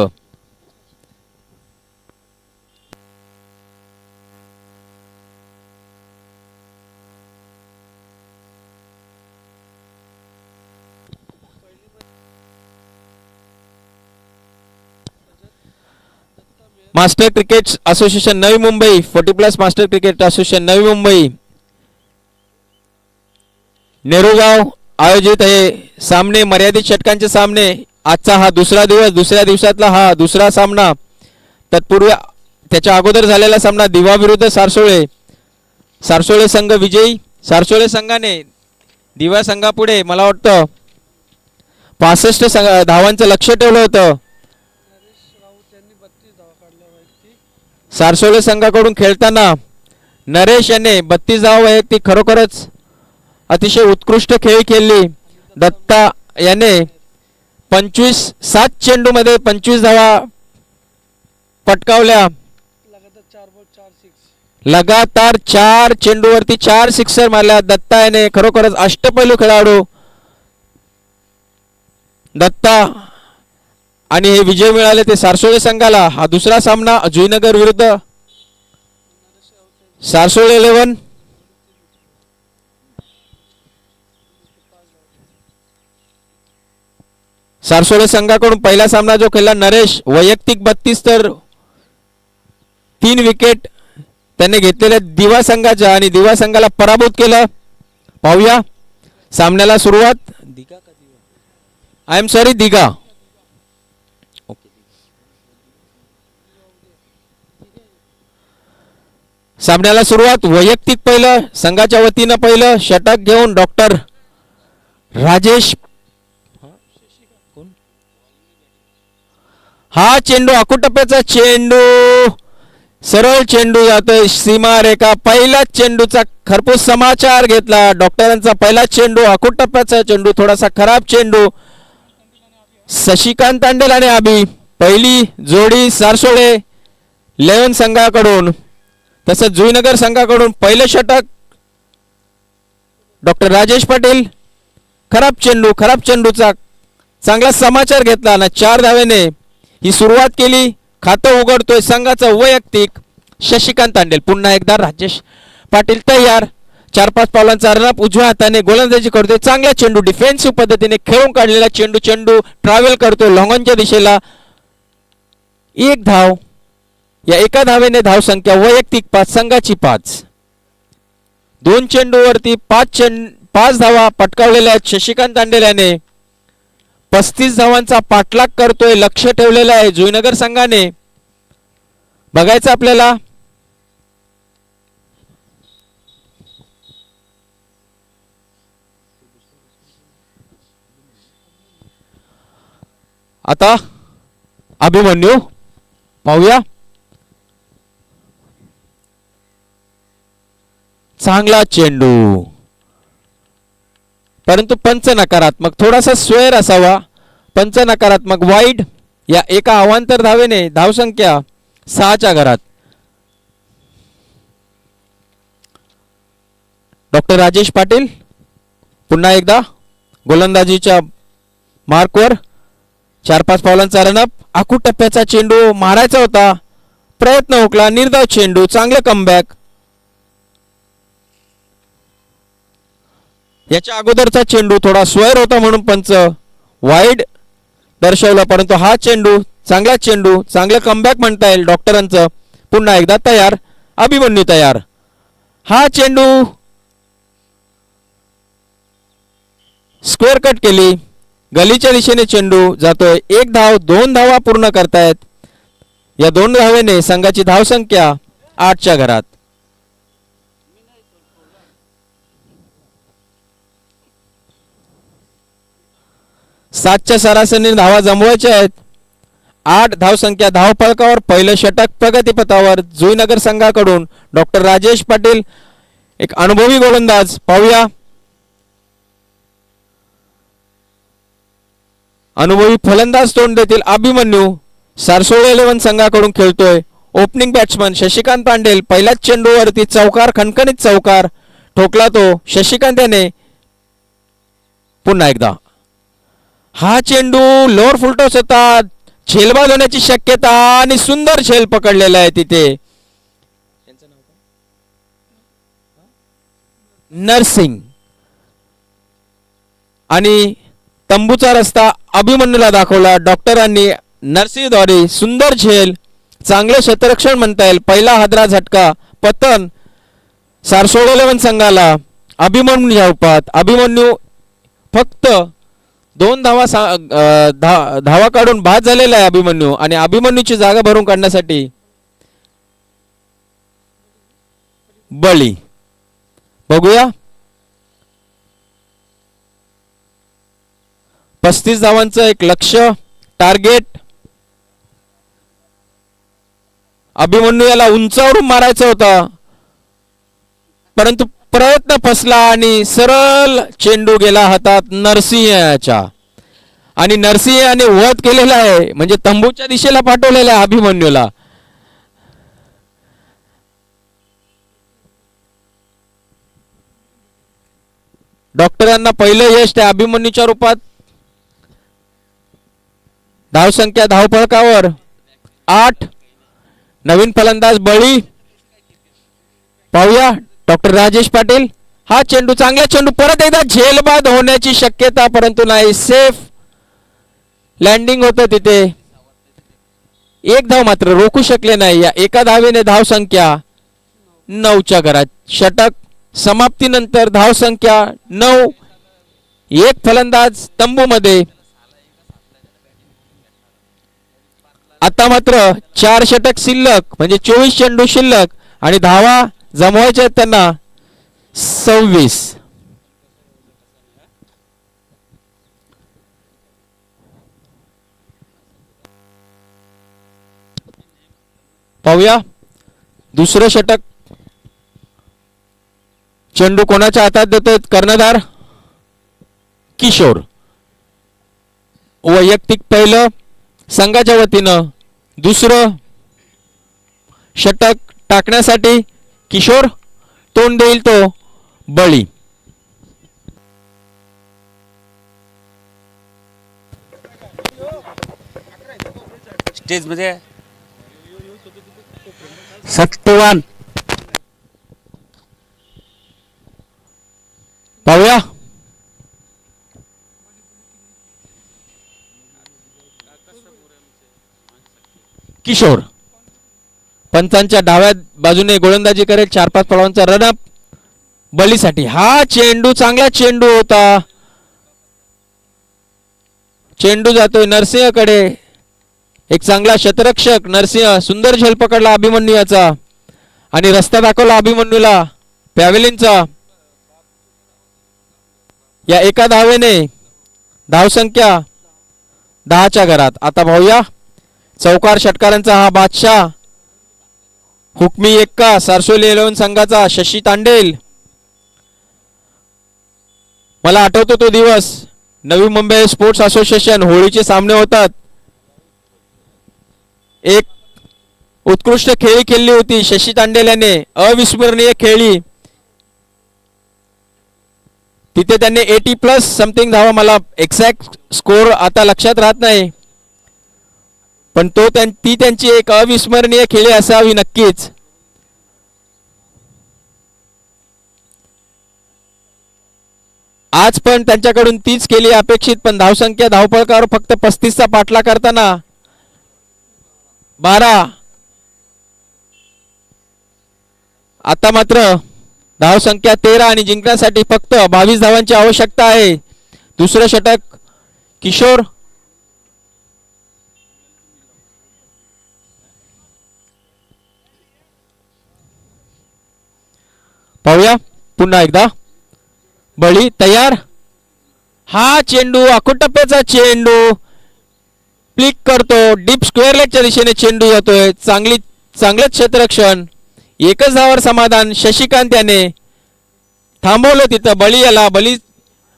Master cricket association Navi Mumbai 40+ master cricket association Navi Mumbai नेरुगाव आयोजित हे सामने मर्यादित षटकांचे सामने. आजचा हा दुसरा दिवस. दुसऱ्या दिवसातला हा दुसरा सामना. तत्पूर्वी त्याच्या अगोदर झालेला सामना दिवा विरुद्ध सारसोळे. सारसोळे संघ विजयी. सारसोळे संघाने दिवा संघापुढे मला वाटतं 65 धावांचं लक्ष ठेवलं होतं. सारसोळे संघाकडून खेळताना नरेश याने 32 धावा वैयक्तिक खरोखरच अतिशय उत्कृष्ट खेळ खेळली. दत्ता याने 7 चेंडू मध्ये 25 धावा पटकावल्या. लगातार 4 चेंडूवरती 4 सिक्सर मारल्या. दत्ता याने खरोखरच अष्टपैलू खेळाडू दत्ता आणि हे विजय मिळाले ते सारसोळे संघाला. हा दुसरा सामना जुईनगर विरुद्ध सारसोळे 11. सारसोळे संघाकडून पहिला सामना जो खेळला नरेश वैयक्तिक 32 तर 3 विकेट त्यांनी घेतलेल्या दिवा संघाच्या आणि दिवा संघाला पराभूत केलं. पाहूया सामन्याला सुरुवात. I am sorry Digha. सामन्याला सुरुवात. वैयक्तिक पहिलं संघाच्या वतीनं पहिलं षटक घेऊन डॉक्टर राजेश. हा चेंडू आकुटप्प्याचा चेंडू सरळ चेंडू जातोय सीमा रेखा. पहिला चेंडूचा खरपूस समाचार घेतला. डॉक्टरांचा पहिला चेंडू आकुटप्प्याचा चेंडू थोडासा खराब चेंडू. शशिकांत तांडेल आणि आबी पहिली जोडी सारसोळे 11 संघाकडून. तसंच जुईनगर संघाकडून पहिलं षटक डॉक्टर राजेश पाटील. खराब चेंडूचा चांगला समाचार घेतला आणि 4 धावेने ही सुरुवात केली. खातं उघडतोय संघाचा वैयक्तिक शशिकांत तांडेल. पुन्हा एकदा राजेश पाटील तयार. 4-5 पावलांचा रनअप उजव्या हाताने गोलंदाजी करतोय. चांगला चेंडू डिफेन्सिव्ह पद्धतीने खेळून काढलेला चेंडू ट्रॅव्हल करतोय लॉंगॉनच्या दिशेला. 1 धाव. या एका धावेने धावसंख्या वैयक्तिक 5 संघाची 5. 2 चेंडूवरती 5 धावा पटकावलेल्या आहेत. शशिकांत तांडेल याने 35 धावांचा पाठलाग करतोय. लक्ष ठेवलेलं आहे जुईनगर संघाने. बघायचं आपल्याला आता अभिमन्यू. पाहूया चांगला चेंडू परंतु पंच नकारात्मक. थोडासा स्वेर असावा. पंच नकारात्मक. वाईड. या एका अवांतर धावेने धावसंख्या 6च्या घरात. डॉक्टर राजेश पाटील पुन्हा एकदा गोलंदाजीच्या मार्कवर 4-5 पावलांचा रनअप. आखूड टप्प्याचा चेंडू मारायचा होता, प्रयत्न हुकला, निर्धाव चेंडू, चांगले कमबॅक. याच्या अगोदरचा चेंडू थोडा स्वेअर होता म्हणून पंच वाईड दर्शवला, परंतु हा चेंडू चांगला चेंडू, चांगलं कमबॅक म्हणता येईल डॉक्टरांचं. पुन्हा एकदा तयार, अभिमन्यू तयार. हा चेंडू स्क्वेअर कट केली, गलीच्या दिशेने चेंडू जातोय. 1 धाव, 2 धावा पूर्ण करतायत. या 2 धावेने संघाची धावसंख्या 8च्या घरात. सातच्या सरासरीने धावा जमवायच्या आहेत. 8 धावसंख्या धावफलकावर. पहिलं षटक प्रगतीपथावर जुईनगर संघाकडून डॉक्टर राजेश पाटील, एक अनुभवी गोलंदाज. पाहूया अनुभवी फलंदाज तोंड देतील अभिमन्यू. सारसोळे 11 संघाकडून खेळतोय. Opening batsman Shashikant Pandel. पहिल्याच चेंडूवरती चौकार, खणखणीत चौकार ठोकला तो शशिकांत याने. पुन्हा एकदा हा चेंडू लोअर फुलटॉस होता, झेलबाद होण्याची शक्यता आणि सुंदर झेल पकडलेला आहे तिथे. नरसिंग आणि तंबूचा रस्ता अभिमन्यूला दाखवला डॉक्टरांनी. नरसिंहद्वारे सुंदर झेल, चांगले क्षेत्ररक्षण म्हणता येईल. पहिला हादरा झटका, पतन सारसोळे 11 संघाला अभिमन्यूच्या रूपात. अभिमन्यू फक्त 2 धावा काढून बाद झालेला आहे अभिमन्यू, आणि अभिमन्यूची जागा भरून काढण्यासाठी बळी. बघूया 35 धावांचं एक लक्ष्य टार्गेट. अभिमन्यू याला उंचावरून मारायचा होता, परंतु प्रयत्न फसला आणि सरळ चेंडू गेला हातात नरसिंहच्या. आणि नरसिंह याने वध केलेला आहे, म्हणजे तंबूच्या दिशेला पाठवलेला आहे अभिमन्यूला. डॉक्टरांना पहिलं यश त्या अभिमन्यूच्या रूपात. धावसंख्या धावफलकावर 8. नवीन फलंदाज बळी. पाहूया डॉक्टर राजेश पाटील. हा चेंडू, चांगला चेंडू, परत एकदा झेलबाद होण्याची शक्यता, परंतु नाही, सेफ लँडिंग होतं तिथे. 1 धाव मात्र रोखू शकले नाही. या एका धावेने धावसंख्या 9च्या घरात. षटक समाप्तीनंतर धावसंख्या 9. 1 फलंदाज तंबूमध्ये. आता मात्र 4 षटक शिल्लक, म्हणजे 24 चेंडू शिल्लक, आणि धावा जमवायच्या आहेत त्यांना 26. पाहूया दुसरं षटक. चेंडू कोणाच्या हातात देतोय कर्णधार? किशोर. वैयक्तिक पहिलं संघाच्या वतीनं. दुसरं षटक टाकण्यासाठी किशोर. तोंड देईल तो बळी.
स्टेज मध्ये सत्यवान.
पाहूया किशोर पंचांच्या डाव्या बाजूने गोलंदाजी करेल. 4-5 फलकांचा रनअप बलीसाठी. हा चेंडू चांगला चेंडू होता. चेंडू जातोय नरसिंहकडे. एक चांगला क्षेत्ररक्षक नरसिंह. सुंदर झेल पकडला अभिमन्यू याचा, आणि रस्ता दाखवला अभिमन्यूला पॅव्हेलिनचा. या एका धावेने धावसंख्या 10च्या घरात. आता पाहूया चौकार षटकारांचा हा बादशाह. हुकमी एक्का सारसोली 11 संघाचा शशी तांडेल. मला आठवतो तो दिवस. नवी मुंबई स्पोर्ट्स असोसिएशन होळीचे सामने होतात. एक उत्कृष्ट खेळी खेळली होती शशी तांडेल याने. अविस्मरणीय खेळी. तिथे त्यांनी 80+ समथिंग धावा, मला एक्झॅक्ट स्कोर आता लक्षात राहत नाही, पण ती त्यांची एक अविस्मरणीय खेळी असावी नक्कीच. आज पण त्यांच्याकडून तीच केली अपेक्षित, पण धावसंख्या धावपळकावर फक्त 35चा पाठला करताना 12. आता मात्र धावसंख्या 13 आणि जिंकण्यासाठी फक्त 22 धावांची आवश्यकता आहे. दुसरं षटक किशोर. पाहूया पुन्हा एकदा. बळी तयार. हा चेंडू आखुटप्प्याचा चेंडू क्लिक करतो, डीप स्क्वेअर लेगच्या दिशेने चेंडू जातोय. चांगलंच क्षेत्ररक्षण. एकच धावावर समाधान. शशिकांत याने थांबवलं तिथं बळी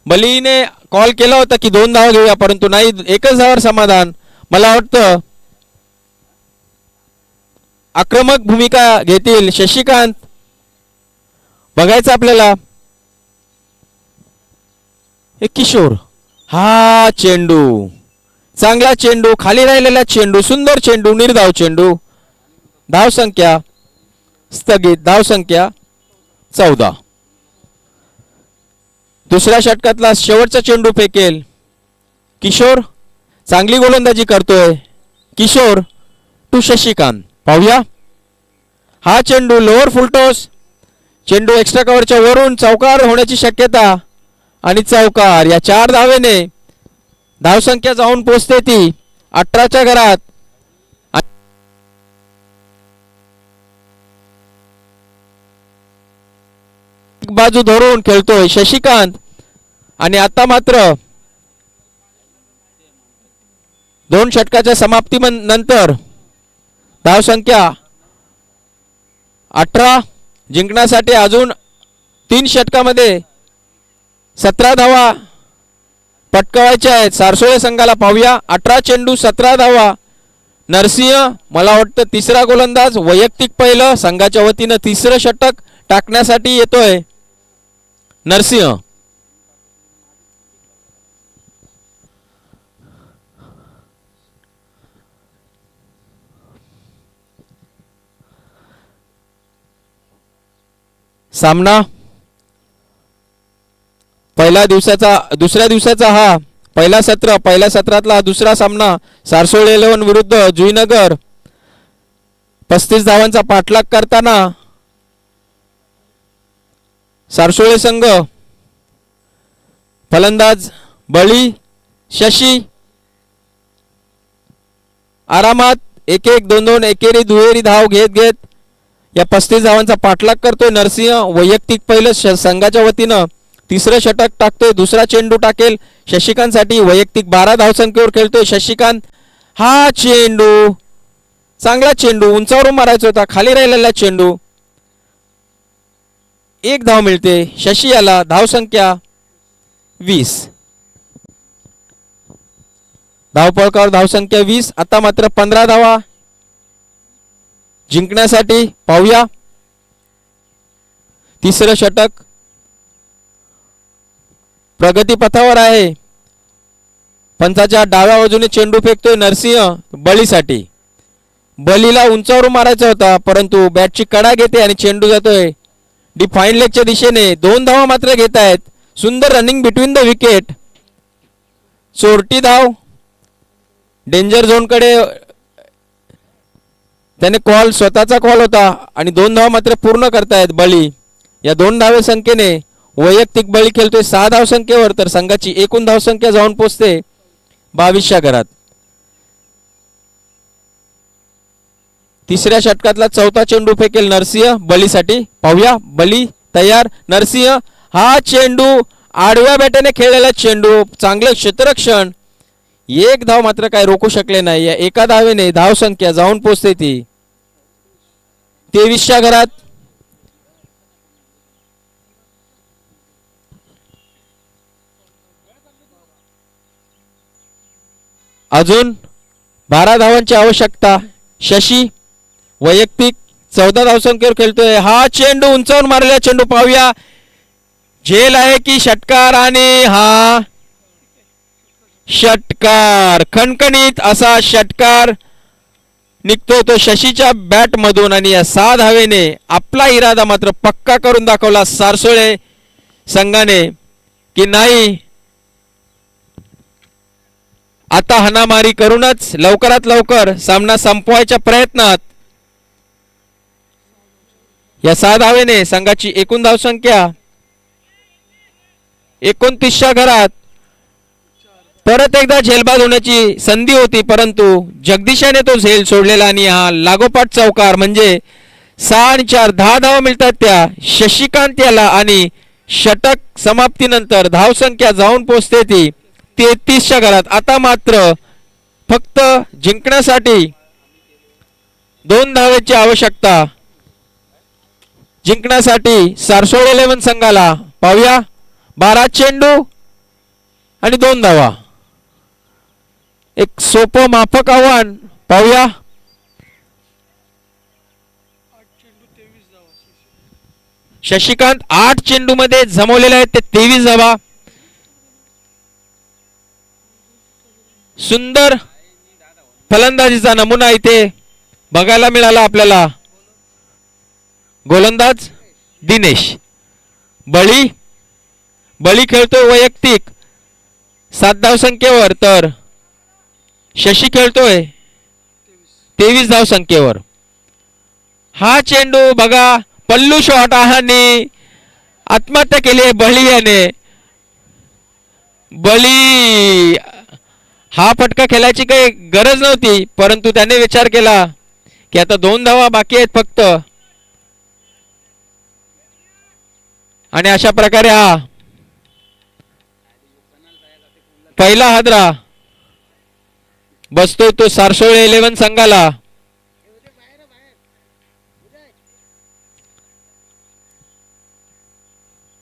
बलीने कॉल केला होता की 2 धावा घेऊया, परंतु नाही, एकच धावावर समाधान. मला वाटतं आक्रमक भूमिका घेतील शशिकांत, बघायचं आपल्याला. किशोर. हा चेंडू चांगला चेंडू, खाली राहिलेला चेंडू, सुंदर चेंडू, निर्धाव चेंडू. धावसंख्या स्थगित. धावसंख्या 14. दुसऱ्या षटकातला शेवटचा चेंडू फेकेल किशोर. चांगली गोलंदाजी करतोय किशोर टू शशिकांत. पाहूया. हा चेंडू लोअर फुलटॉस. चेंडू एक्स्ट्रा कव्हरच्या वरून चौकार होण्याची शक्यता आणि चौकार. या 4 धावेने धावसंख्या जाऊन पोचते ती 18च्या घरात. बाजू धरून खेळतोय शशिकांत. आणि आता मात्र 2 षटकाच्या समाप्ती नंतर धावसंख्या 18. जिंकण्यासाठी अजून 3 षटकामध्ये 17 धावा पटकावायच्या आहेत सारसोळे संघाला. पाहूया. 18 चेंडू 17 धावा. नरसिंह, मला वाटतं तिसरा गोलंदाज, वैयक्तिक पहिलं. संघाच्या वतीनं तिसरं षटक टाकण्यासाठी येतोय नरसिंह. सामना दुसऱ्या दिवसाचा हा पहिला सत्र. पहिल्या सत्रातला हा दुसरा सामना. सारसोळे 11 विरुद्ध जुईनगर. 35 धावांचा पाठलाग करताना सारसोळे संघ. फलंदाज बळी, शशी आरामात 1-1, 2-2 एकेरी दुहेरी धाव घेत या 35 धावांचा पाठलाग करतोय नरसिंह. वैयक्तिक पहिलं संघाच्या वतीनं तिसरं षटक टाकतोय. दुसरा चेंडू टाकेल शशिकांतसाठी. वैयक्तिक 12 धावसंख्येवर खेळतोय शशिकांत. हा चेंडू चांगला चेंडू, उंचावरून मारायचा होता, खाली राहिलेला चेंडू. 1 धाव मिळते शशी याला. धावसंख्या 20. धावपळकावर धावसंख्या 20. आता मात्र 15 धावा जिंकण्यासाठी. पाहूया. तिसरं षटक प्रगतीपथावर आहे. पंचाच्या डाव्या बाजूने चेंडू फेकतोय नरसिंह बळीसाठी. बलीला उंचावरून मारायचा होता, परंतु बॅटची कडा घेते आणि चेंडू जातोय डिफाईन लेगच्या दिशेने. 2 धावा मात्र घेत आहेत. सुंदर रनिंग बिटवीन द विकेट. चोरटी धाव. डेंजर झोनकडे त्याने कॉल, स्वतःचा कॉल होता आणि 2 धावा मात्र पूर्ण करतायत बळी. या 2 धावे संख्येने वैयक्तिक बळी खेळतोय 6 धावसंख्येवर, तर संघाची एकूण धावसंख्या जाऊन पोचते 22च्या घरात. तिसऱ्या षटकातला चौथा चेंडू फेकेल नरसिंह बलीसाठी. पाहूया. बली तयार. नरसिंह. हा चेंडू आडव्या बॅटने खेळलेला चेंडू. चांगलं क्षेत्ररक्षण. 1 धाव मात्र काय रोखू शकले नाही. या एका धावेने धावसंख्या जाऊन पोचते ती 23च्या घरात. अजून 12 धावांची आवश्यकता. शशी वैयक्तिक 14 धावसंख्येवर खेळतोय. हा चेंडू उंचावून मारलेला चेंडू. पाहूया. झेल आहे की षटकार आणि हा षटकार खणखणीत असा षटकार निघतो तो शशीच्या बॅट मधून आणि या 7 धावेने आपला इरादा मात्र पक्का करून दाखवला सारसोळे संघाने की नाही आता हाणामारी करूनच लवकरात लवकर सामना संपवायच्या प्रयत्नात या 6 धावेने संघाची एकूण धावसंख्या 29च्या घरात परत एकदा झेलबाद होण्याची संधी होती परंतु जगदीशाने तो झेल सोडलेला आणि हा लागोपाठ चौकार म्हणजे 6 आणि 4 10 धावा मिळतात त्या शशिकांत याला आणि षटक समाप्तीनंतर धावसंख्या जाऊन पोहोचते ती 33च्या घरात. आता मात्र फक्त जिंकण्यासाठी 2 धावेची आवश्यकता जिंकण्यासाठी सारसोळे 11 संघाला पाहूया 12 चेंडू आणि 2 धावा एक सोपं माफक आव्हान पाहूया शशिकांत 8 चेंडू मध्ये जमवलेले आहेत ते 23 धावा सुंदर फलंदाजीचा नमुना इथे बघायला मिळाला आपल्याला गोलंदाज दिनेश बळी खेळतोय वैयक्तिक 7 धावसंख्येवर तर शशी खेळतोय 23 धावसंख्येवर. हा चेंडू बघा पल्लू शॉट आणि आत्महत्या केली आहे बळी याने बळी हा फटका खेळायची काही गरज नव्हती परंतु त्याने विचार केला की आता 2 धावा बाकी आहेत फक्त आणि अशा प्रकारे हा पहिला हादरा बसतोय तो सारसोळे 11 संघाला.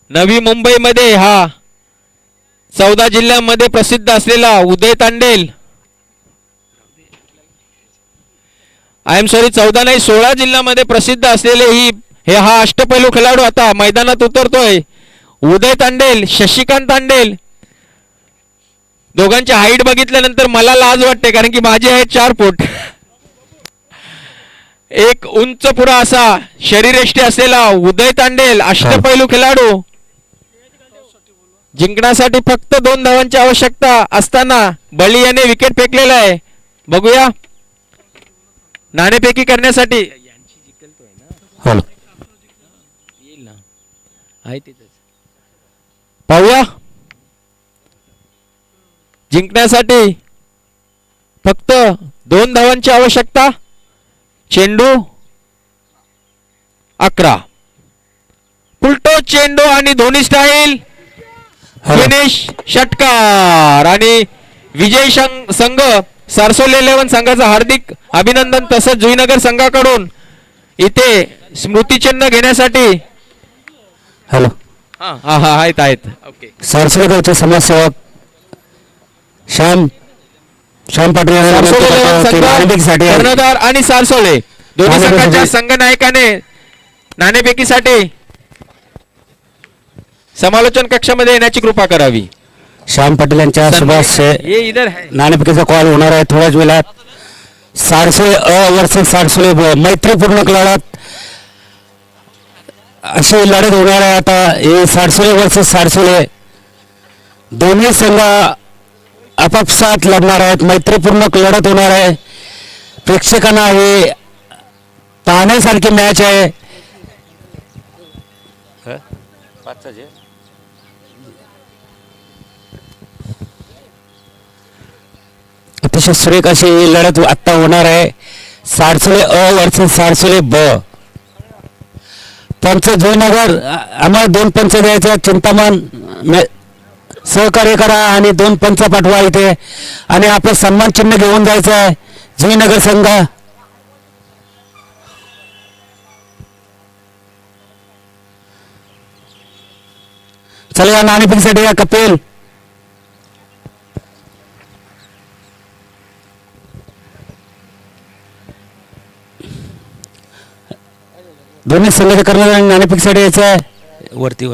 नवी मुंबईमध्ये हा 14 जिल्ह्यांमध्ये प्रसिद्ध असलेला उदय तांडेल आय एम सॉरी 14 नाही 16 जिल्ह्यामध्ये प्रसिद्ध असलेले हा अष्टपैलू खेळाडू आता मैदानात उतरतोय उदय तांडेल शशिकांत तांडेल. दोघांची हाईट बघितल्यानंतर मला लाज वाटते कारण की माझी आहे 4 फूट एक उंच पुरा असा शरीरयष्टी असलेला उदय तांडेल अष्टपैलू खेळाडू जिंकण्यासाठी फक्त 2 धावांची आवश्यकता असताना बळी याने विकेट फेकलेला आहे. बघूया नाणेफेकी करण्यासाठी पाहूया जिंकण्यासाठी फक्त 2 धावांची आवश्यकता चेंडू 11 फुलटो चेंडू आणि धोनी स्टाईल फिनिश षटकार आणि विजय संघ सारसोळे 11 संघाचं हार्दिक अभिनंदन तसंच जुईनगर संघाकडून इथे स्मृतिचिन्ह घेण्यासाठी
हॅलो
आहेत ओके
सारसोळे गावचे समाजसेवक श्याम पाटील
कर्णधार आणि सारसोळे दोन्ही संघाच्या संघ नायकाने नाणेफेकीसाठी समालोचन कक्षामध्ये येण्याची कृपा करावी.
श्याम पाटील यांच्या सुभाष नाणेफेकीचा कॉल होणार आहे थोड्याच वेळात. सारसोळे वर्सेस सारसोळे मैत्रीपूर्ण लढत अशी लढत होणार आहे आता. हे सारसोळे वर्सेस सारसोळे दोन्ही संघ आपापसात लढणार आहेत मैत्रीपूर्ण लढत होणार आहे. प्रेक्षकांना हे पाहण्यासारखी मॅच आहे. अतिशय सुरेख अशी लढत आता होणार आहे. सारसोळे वर्सेस सारसोळे पंच जुईनगर आम्हाला 2 पंच द्यायचं चिंतामण सहकार्य करा आणि 2 पंच पाठवा इथे आणि आपलं सन्मान चिन्ह घेऊन जायचं आहे जुईनगर संघ. चला या नाणेफेकीसाठी या कपिल दोन्ही संघाच्या कर्णधार नाणेफेकीसाठी यायचं आहे वरती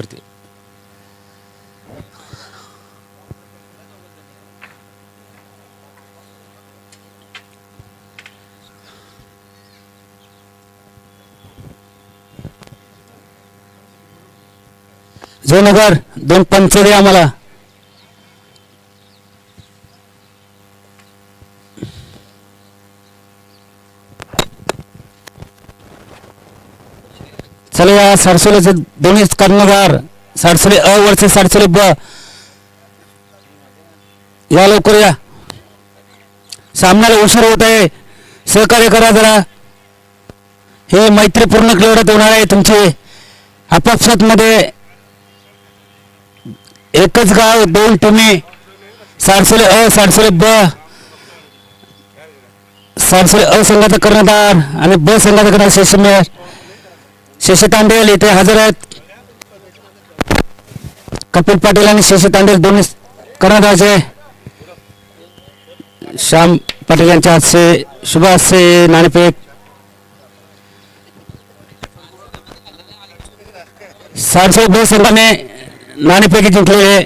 जयनगर 2 पंच द्या आम्हाला. चला या सरसोलीचे दोन्ही कर्णधार सरसोली अ वरचे सरसोली ब या लवकर या. सामन्याला उशीर होत आहे, सहकार्य करा जरा. हे मैत्रीपूर्ण लढत होणार आहे तुमची. आपापसात मध्ये एकच गाव 2 टीमी. सरसोली अ सरसोली ब. सरसोली अ संघाचा कर्णधार आणि ब संघाचा कर्णधार शशी तांडेल इथे हजर आहेत. कपिल पाटील आणि शशी तांडेल दोन्ही कर्णधाराचे. श्याम पाटील यांच्या हातचे शुभ हास्य नाणेफेक. सरसोली ब संघाने नाणेफेकी जिंकलेले